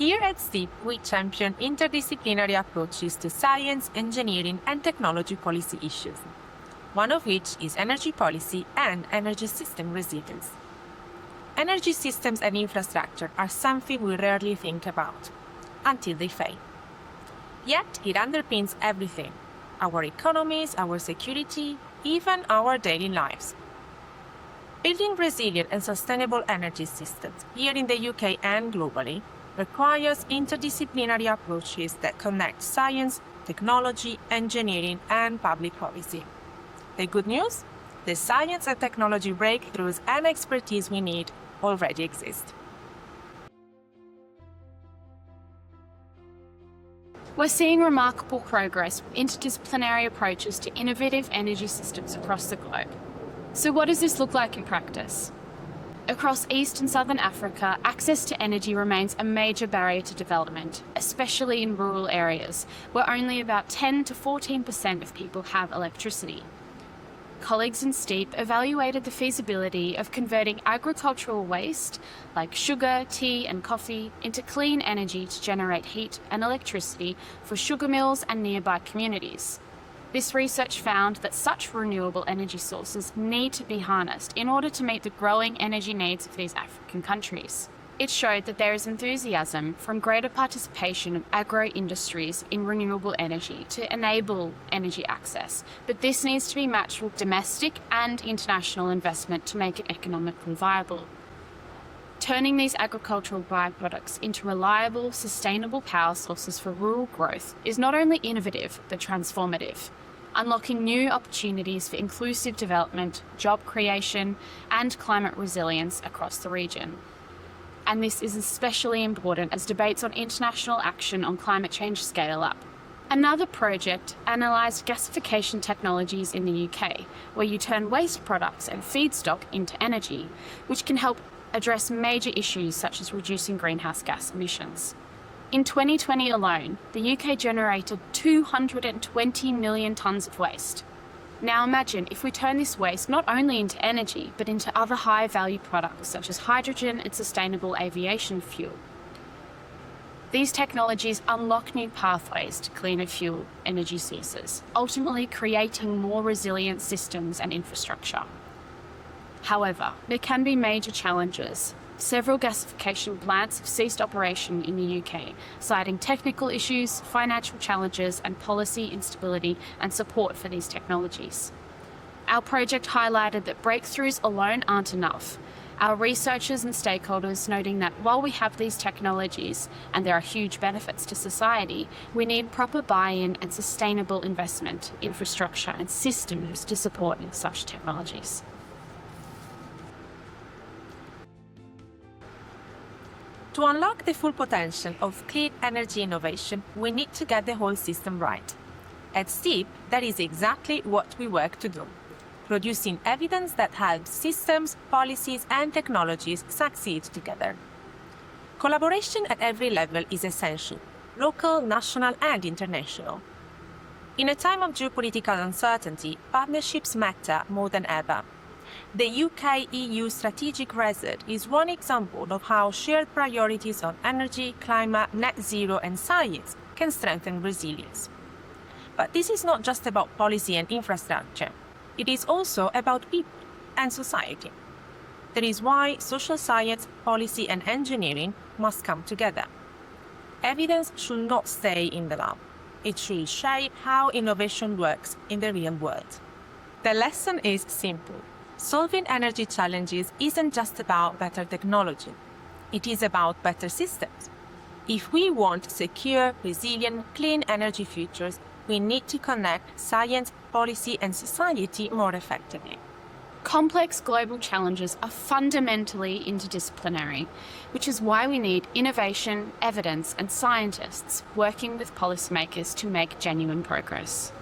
Here at STEaPP, we champion interdisciplinary approaches to science, engineering, and technology policy issues, one of which is energy policy and energy system resilience. Energy systems and infrastructure are something we rarely think about, until they fail. Yet it underpins everything: our economies, our security, even our daily lives. Building resilient and sustainable energy systems here in the UK and globally requires interdisciplinary approaches that connect science, technology, engineering, and public policy. The good news? The science and technology breakthroughs and expertise we need already exist. We're seeing remarkable progress with interdisciplinary approaches to innovative energy systems across the globe. So what does this look like in practice? Across East and Southern Africa, access to energy remains a major barrier to development, especially in rural areas, where only about 10 to 14% of people have electricity. Colleagues in STEaPP evaluated the feasibility of converting agricultural waste, like sugar, tea and coffee, into clean energy to generate heat and electricity for sugar mills and nearby communities. This research found that such renewable energy sources need to be harnessed in order to meet the growing energy needs of these African countries. It showed that there is enthusiasm from greater participation of agro-industries in renewable energy to enable energy access, but this needs to be matched with domestic and international investment to make it economically viable. Turning these agricultural byproducts into reliable, sustainable power sources for rural growth is not only innovative, but transformative, unlocking new opportunities for inclusive development, job creation, and climate resilience across the region. And this is especially important as debates on international action on climate change scale up. Another project analysed gasification technologies in the UK, where you turn waste products and feedstock into energy, which can help address major issues such as reducing greenhouse gas emissions. In 2020 alone, the UK generated 220 million tonnes of waste. Now imagine if we turn this waste not only into energy, but into other high-value products such as hydrogen and sustainable aviation fuel. These technologies unlock new pathways to cleaner fuel energy sources, ultimately creating more resilient systems and infrastructure. However, there can be major challenges. Several gasification plants have ceased operation in the UK, citing technical issues, financial challenges, and policy instability and support for these technologies. Our project highlighted that breakthroughs alone aren't enough. Our researchers and stakeholders noting that while we have these technologies and there are huge benefits to society, we need proper buy-in and sustainable investment, infrastructure, and systems to support such technologies. To unlock the full potential of clean energy innovation, we need to get the whole system right. At STEaPP, that is exactly what we work to do, producing evidence that helps systems, policies, and technologies succeed together. Collaboration at every level is essential, local, national, and international. In a time of geopolitical uncertainty, partnerships matter more than ever. The UK-EU strategic reset is one example of how shared priorities on energy, climate, net zero, and science can strengthen resilience. But this is not just about policy and infrastructure. It is also about people and society. That is why social science, policy, and engineering must come together. Evidence should not stay in the lab. It should shape how innovation works in the real world. The lesson is simple. Solving energy challenges isn't just about better technology. It is about better systems. If we want secure, resilient, clean energy futures, we need to connect science, policy, and society more effectively. Complex global challenges are fundamentally interdisciplinary, which is why we need innovation, evidence, and scientists working with policymakers to make genuine progress.